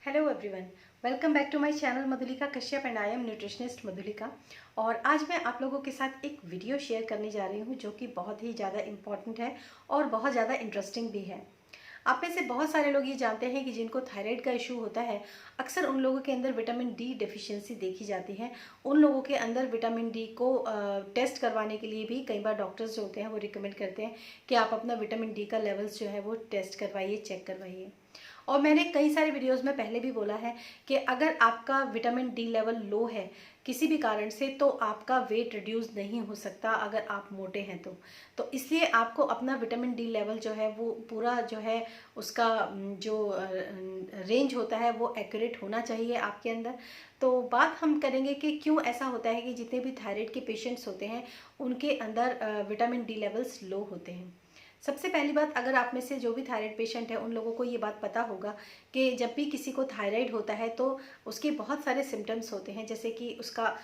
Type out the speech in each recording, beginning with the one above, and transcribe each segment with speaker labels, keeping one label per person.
Speaker 1: Hello everyone, welcome back to my channel Madhulika Kashyap and I am nutritionist Madhulika. और आज मैं आप लोगों के साथ एक वीडियो शेयर करने जा रही हूँ जो कि बहुत ही ज़्यादा इम्पॉर्टेंट है और बहुत ज़्यादा इंटरेस्टिंग भी है। आप में से बहुत सारे लोग ये जानते हैं कि जिनको थायराइड का इशू होता है, अक्सर उन लोगों के अंदर विटामिन डी डेफिशिएंसी देखी जाती है। उन लोगों के अंदर विटामिन डी को टेस्ट करवाने के लिए भी कई बार डॉक्टर्स जो होते हैं वो रिकमेंड करते हैं कि आप अपना विटामिन डी का लेवल्स जो है वो टेस्ट करवाइए, चेक करवाइए। और मैंने कई सारे वीडियोस में पहले भी बोला है कि अगर आपका विटामिन डी लेवल लो है किसी भी कारण से, तो आपका वेट रिड्यूस नहीं हो सकता अगर आप मोटे हैं तो इसलिए आपको अपना विटामिन डी लेवल जो है वो पूरा जो है उसका जो रेंज होता है वो एक्यूरेट होना चाहिए आपके अंदर। तो बात हम करेंगे कि क्यों ऐसा होता है कि जितने भी थायराइड के पेशेंट्स होते हैं उनके अंदर विटामिन डी लेवल्स लो होते हैं। सबसे पहली बात, अगर आप में से जो भी थायराइड पेशेंट है उन लोगों को ये बात पता होगा कि जब भी किसी को थायराइड होता है तो उसके बहुत सारे सिम्टम्स होते हैं, जैसे कि उसका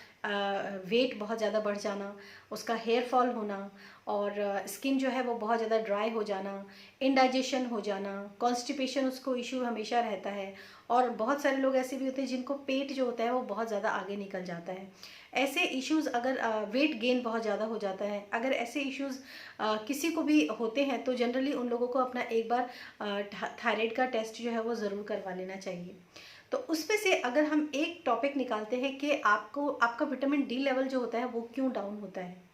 Speaker 1: वेट बहुत ज़्यादा बढ़ जाना, उसका हेयर फॉल होना, और स्किन जो है वो बहुत ज़्यादा ड्राई हो जाना, इनडाइजेशन हो जाना, कॉन्स्टिपेशन उसको इशू हमेशा रहता है। और बहुत सारे लोग ऐसे भी होते हैं जिनको पेट जो होता है वो बहुत ज़्यादा आगे निकल जाता है। ऐसे इश्यूज़, अगर वेट गेन बहुत ज़्यादा हो जाता है, अगर ऐसे इश्यूज़ किसी को भी होते हैं तो जनरली उन लोगों को अपना एक बार थायराइड का टेस्ट जो है वो ज़रूर करवा लेना चाहिए। तो उसमें से अगर हम एक टॉपिक निकालते हैं कि आपको आपका विटामिन डी लेवल जो होता है वो क्यों डाउन होता है।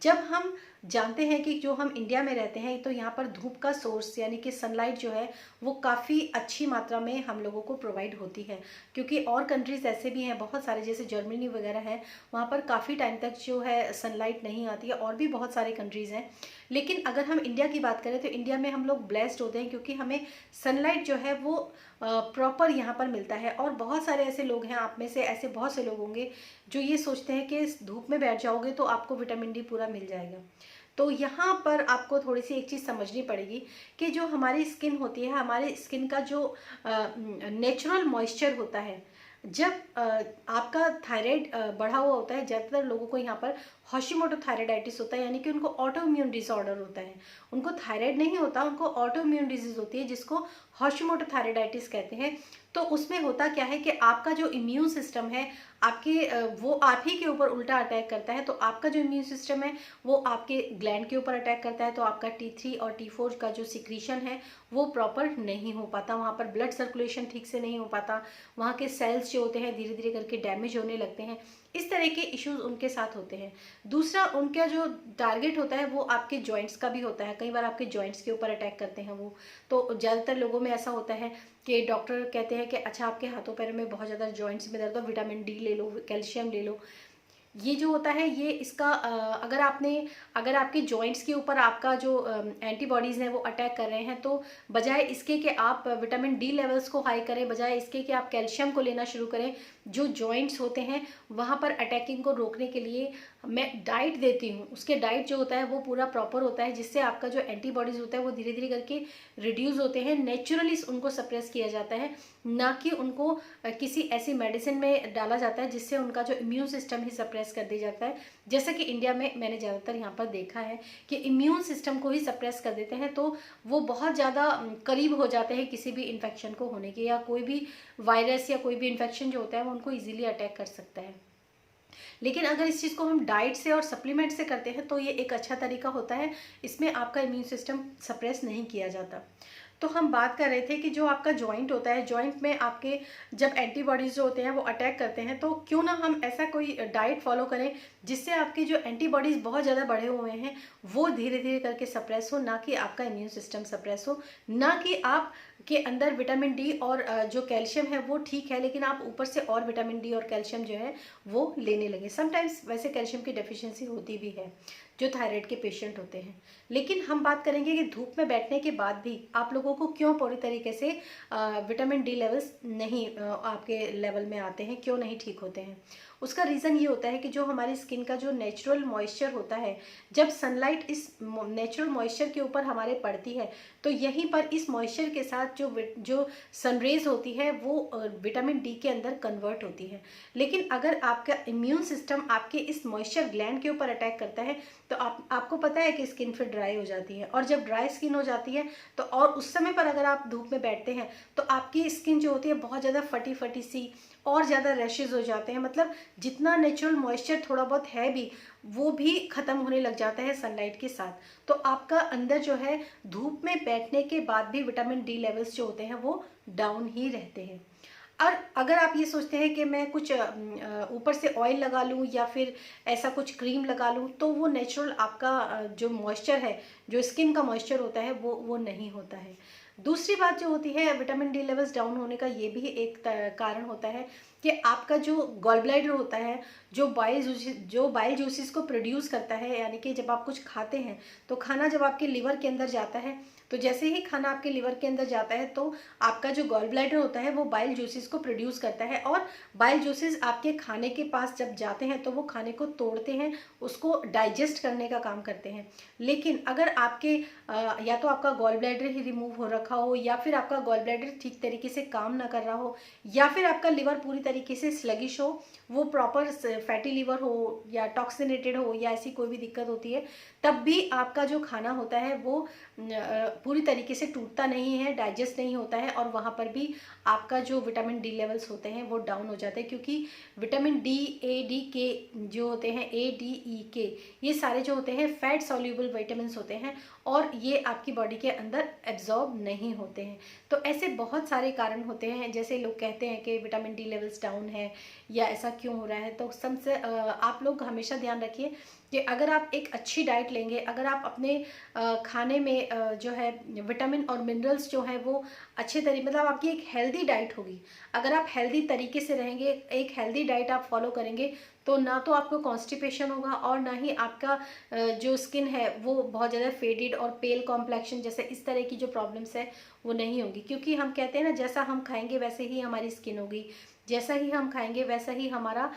Speaker 1: जब हम जानते हैं कि जो हम इंडिया में रहते हैं तो यहाँ पर धूप का सोर्स यानी कि सनलाइट जो है वो काफ़ी अच्छी मात्रा में हम लोगों को प्रोवाइड होती है, क्योंकि और कंट्रीज़ ऐसे भी हैं बहुत सारे, जैसे जर्मनी वगैरह है, वहाँ पर काफ़ी टाइम तक जो है सनलाइट नहीं आती है, और भी बहुत सारे कंट्रीज़ हैं। लेकिन अगर हम इंडिया की बात करें तो इंडिया में हम लोग ब्लेस्ड होते हैं क्योंकि हमें सनलाइट जो है वो प्रॉपर यहाँ पर मिलता है। और बहुत सारे ऐसे लोग हैं, आप में से ऐसे बहुत से लोग होंगे जो ये सोचते हैं कि धूप में बैठ जाओगे तो आपको विटामिन डी पूरा मिल जाएगा। तो यहाँ पर आपको थोड़ी सी एक चीज़ समझनी पड़ेगी कि जो हमारी स्किन होती है, हमारे स्किन का जो नेचुरल मॉइस्चर होता है, जब आपका थायराइड बढ़ा हुआ होता है, ज़्यादातर लोगों को यहाँ पर हॉशिमोटो थायराइडाइटिस होता है, यानी कि उनको ऑटो इम्यून डिसऑर्डर होता है। उनको थायराइड नहीं होता, उनको ऑटो इम्यून डिजीज होती है जिसको हॉशिमोटो थायराइडाइटिस कहते हैं। तो उसमें होता क्या है कि आपका जो इम्यून सिस्टम है आपके वो आप ही के ऊपर उल्टा अटैक करता है। तो आपका जो इम्यून सिस्टम है वो आपके ग्लैंड के ऊपर अटैक करता है, तो आपका T3 और T4 का जो सिक्रीशन है वो प्रॉपर नहीं हो पाता, वहाँ पर ब्लड सर्कुलेशन ठीक से नहीं हो पाता, वहाँ के सेल्स जो होते हैं धीरे धीरे करके डैमेज होने लगते हैं। इस तरह के इश्यूज उनके साथ होते हैं। दूसरा, उनका जो टारगेट होता है वो आपके जॉइंट्स का भी होता है, कई बार आपके जॉइंट्स के ऊपर अटैक करते हैं वो। तो ज़्यादातर लोगों में ऐसा होता है कि डॉक्टर कहते हैं कि अच्छा आपके हाथों पैरों में बहुत ज़्यादा जॉइंट्स में दर्द हो, विटामिन डी ले लो, कैल्शियम ले लो। ये जो होता है ये इसका अगर आपके जॉइंट्स के ऊपर आपका जो एंटीबॉडीज़ हैं वो अटैक कर रहे हैं, तो बजाय इसके कि आप विटामिन डी लेवल्स को हाई करें, बजाय इसके कि आप कैल्शियम को लेना शुरू करें, जो जॉइंट्स होते हैं वहाँ पर अटैकिंग को रोकने के लिए मैं डाइट देती हूँ। उसके डाइट जो होता है वो पूरा प्रॉपर होता है, जिससे आपका जो एंटीबॉडीज़ होता है वो धीरे धीरे करके रिड्यूस होते हैं, नेचुरली उनको सप्रेस किया जाता है, ना कि उनको किसी ऐसी मेडिसिन में डाला जाता है जिससे उनका जो इम्यून सिस्टम ही सप्रेस कर दिया जाता है। जैसा कि इंडिया में मैंने ज़्यादातर यहाँ पर देखा है कि इम्यून सिस्टम को ही सप्रेस कर देते हैं, तो वो बहुत ज़्यादा करीब हो जाते हैं किसी भी इन्फेक्शन को होने के, या कोई भी वायरस या कोई भी इन्फेक्शन जो होता है वो उनको ईजिली अटैक कर सकता है। लेकिन अगर इस चीज़ को हम डाइट से और सप्लीमेंट से करते हैं तो ये एक अच्छा तरीका होता है, इसमें आपका इम्यून सिस्टम सप्रेस नहीं किया जाता। तो हम बात कर रहे थे कि जो आपका जॉइंट होता है, जॉइंट में आपके जब एंटीबॉडीज जो होते हैं वो अटैक करते हैं, तो क्यों ना हम ऐसा कोई डाइट फॉलो करें जिससे आपके जो एंटीबॉडीज बहुत ज़्यादा बढ़े हुए हैं वो धीरे धीरे करके सप्रेस हो, ना कि आपका इम्यून सिस्टम सप्रेस हो, ना कि आप के अंदर विटामिन डी और जो कैल्शियम है वो ठीक है, लेकिन आप ऊपर से और विटामिन डी और कैल्शियम जो है वो लेने लगे। समटाइम्स वैसे कैल्शियम की डेफिशिएंसी होती भी है जो थायराइड के पेशेंट होते हैं। लेकिन हम बात करेंगे कि धूप में बैठने के बाद भी आप लोगों को क्यों पूरी तरीके से विटामिन डी लेवल्स नहीं आपके लेवल में आते हैं, क्यों नहीं ठीक होते हैं। उसका रीज़न ये होता है कि जो हमारी स्किन का जो नेचुरल मॉइस्चर होता है, जब सनलाइट इस नेचुरल मॉइस्चर के ऊपर हमारे पड़ती है तो यहीं पर इस मॉइस्चर के साथ जो सनरेज होती है वो विटामिन डी के अंदर कन्वर्ट होती है। लेकिन अगर आपका इम्यून सिस्टम आपके इस मॉइस्चर ग्लैंड के ऊपर अटैक करता है तो आपको पता है कि स्किन फिर ड्राई हो जाती है, और जब ड्राई स्किन हो जाती है तो और उस समय पर अगर आप धूप में बैठते हैं तो आपकी स्किन जो होती है बहुत ज़्यादा फटी फटी सी और ज़्यादा रैशेज हो जाते हैं। मतलब जितना नेचुरल मॉइस्चर थोड़ा बहुत है भी वो भी ख़त्म होने लग जाता है सनलाइट के साथ। तो आपका अंदर जो है धूप में बैठने के बाद भी विटामिन डी लेवल्स जो होते हैं वो डाउन ही रहते हैं। और अगर आप ये सोचते हैं कि मैं कुछ ऊपर से ऑयल लगा लूँ या फिर ऐसा कुछ क्रीम लगा लूँ तो वो नेचुरल आपका जो मॉइस्चर है, जो स्किन का मॉइस्चर होता है वो नहीं होता है। दूसरी बात जो होती है विटामिन डी लेवल्स डाउन होने का ये भी एक कारण होता है कि आपका जो गॉल ब्लैडर होता है, जो बाइल जूसेस को प्रोड्यूस करता है, यानी कि जब आप कुछ खाते हैं तो खाना जब आपके लिवर के अंदर जाता है तो जैसे ही खाना आपके लिवर के अंदर जाता है तो आपका जो गॉल ब्लैडर होता है वो बाइल जूसेस को प्रोड्यूस करता है, और बाइल जूसेस आपके खाने के पास जब जाते हैं तो वो खाने को तोड़ते हैं, उसको डाइजेस्ट करने का काम करते हैं। लेकिन अगर आपके या तो आपका गॉल ब्लैडर ही रिमूव हो रखा हो, या फिर आपका गॉल ब्लैडर ठीक तरीके से काम ना कर रहा हो, या फिर आपका लिवर पूरी तरीके से स्लगिश हो, वो प्रॉपर फैटी लिवर हो या टॉक्सिनेटेड हो या ऐसी कोई भी दिक्कत होती है, तब भी आपका जो खाना होता है वो पूरी तरीके से टूटता नहीं है, डाइजेस्ट नहीं होता है, और वहाँ पर भी आपका जो विटामिन डी लेवल्स होते हैं वो डाउन हो जाते हैं। क्योंकि विटामिन डी, ए, डी, के जो होते हैं, ए, डी, ई, के, ये सारे जो होते हैं फैट सॉल्यूबल विटामिन होते हैं और ये आपकी बॉडी के अंदर एब्जॉर्ब नहीं होते हैं। तो ऐसे बहुत सारे कारण होते हैं। जैसे लोग कहते हैं कि विटामिन डी लेवल्स डाउन है या ऐसा क्यों हो रहा है, तो सबसे आप लोग हमेशा ध्यान रखिए कि अगर आप एक अच्छी डाइट लेंगे, अगर आप अपने खाने में जो है विटामिन और मिनरल्स जो है वो अच्छे तरीके, मतलब आपकी एक हेल्दी डाइट होगी, अगर आप हेल्दी तरीके से रहेंगे, एक हेल्दी डाइट आप फॉलो करेंगे, तो ना तो आपको कॉन्स्टिपेशन होगा और ना ही आपका जो स्किन है वो बहुत ज़्यादा फेडेड और पेल कॉम्प्लेक्शन जैसे इस तरह की जो प्रॉब्लम्स है वो नहीं होगी। क्योंकि हम कहते हैं ना, जैसा हम खाएंगे वैसे ही हमारी स्किन होगी, जैसा ही हम खाएंगे वैसा ही हमारा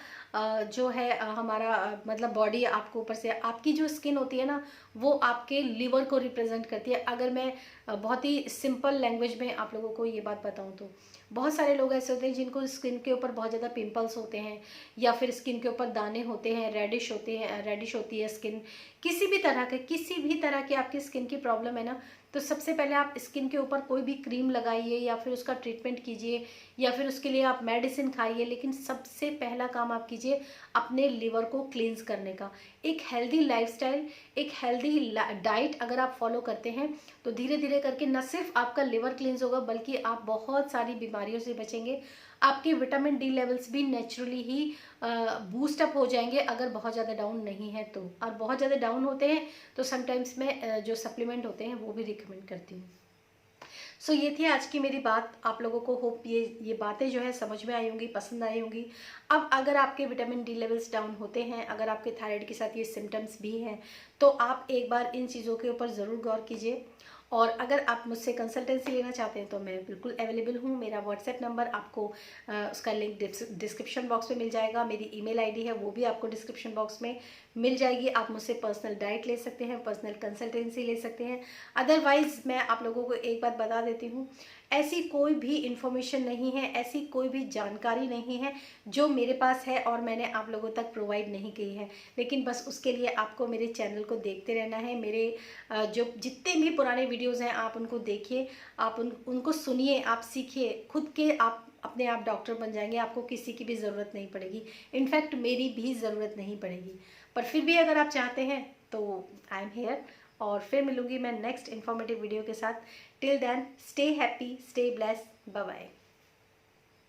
Speaker 1: जो है हमारा मतलब बॉडी, आपको ऊपर से आपकी जो स्किन होती है ना वो आपके लिवर को रिप्रेजेंट करती है। अगर मैं बहुत ही सिंपल लैंग्वेज में आप लोगों को ये बात बताऊं तो बहुत सारे लोग ऐसे होते हैं जिनको स्किन के ऊपर बहुत ज़्यादा पिंपल्स होते हैं, या फिर स्किन के ऊपर दाने होते हैं, रेडिश होती है स्किन, किसी भी तरह की आपकी स्किन की प्रॉब्लम है ना, तो सबसे पहले आप स्किन के ऊपर कोई भी क्रीम लगाइए या फिर उसका ट्रीटमेंट कीजिए या फिर उसके लिए आप मेडिसिन खाइए, लेकिन सबसे पहला काम आप कीजिए अपने लिवर को क्लींस करने का। एक हेल्दी लाइफस्टाइल, एक हेल्दी डाइट अगर आप फॉलो करते हैं तो धीरे धीरे करके न सिर्फ आपका लिवर क्लींस होगा बल्कि आप बहुत सारी बीमारियों से बचेंगे। आपके विटामिन डी लेवल्स भी नेचुरली ही बूस्ट अप हो जाएंगे अगर बहुत ज़्यादा डाउन नहीं है तो। और बहुत ज़्यादा डाउन होते हैं तो समटाइम्स मैं जो सप्लीमेंट होते हैं वो भी रिकमेंड करती हूँ। सो ये थी आज की मेरी बात। आप लोगों को होप ये बातें जो है समझ में आई होंगी, पसंद आई होंगी। अब अगर आपके विटामिन डी लेवल्स डाउन होते हैं, अगर आपके थायराइड के साथ ये सिम्टम्स भी हैं, तो आप एक बार इन चीज़ों के ऊपर ज़रूर गौर कीजिए। और अगर आप मुझसे कंसल्टेंसी लेना चाहते हैं तो मैं बिल्कुल अवेलेबल हूँ। मेरा व्हाट्सएप नंबर आपको उसका लिंक डिस्क्रिप्शन बॉक्स में मिल जाएगा। मेरी ईमेल आईडी है वो भी आपको डिस्क्रिप्शन बॉक्स में मिल जाएगी। आप मुझसे पर्सनल डाइट ले सकते हैं, पर्सनल कंसल्टेंसी ले सकते हैं। अदरवाइज़ मैं आप लोगों को एक बात बता देती हूँ, ऐसी कोई भी इंफॉर्मेशन नहीं है, ऐसी कोई भी जानकारी नहीं है जो मेरे पास है और मैंने आप लोगों तक प्रोवाइड नहीं की है। लेकिन बस उसके लिए आपको मेरे चैनल को देखते रहना है। मेरे जो जितने भी पुराने वीडियोज़ हैं आप उनको देखिए, आप उनको सुनिए, आप सीखिए, खुद के आप अपने आप डॉक्टर बन जाएंगे। आपको किसी की भी ज़रूरत नहीं पड़ेगी, इनफैक्ट मेरी भी ज़रूरत नहीं पड़ेगी। पर फिर भी अगर आप चाहते हैं तो आई एम हेयर। और फिर मिलूंगी मैं नेक्स्ट इन्फॉर्मेटिव वीडियो के साथ। Till then stay happy, stay blessed, bye bye.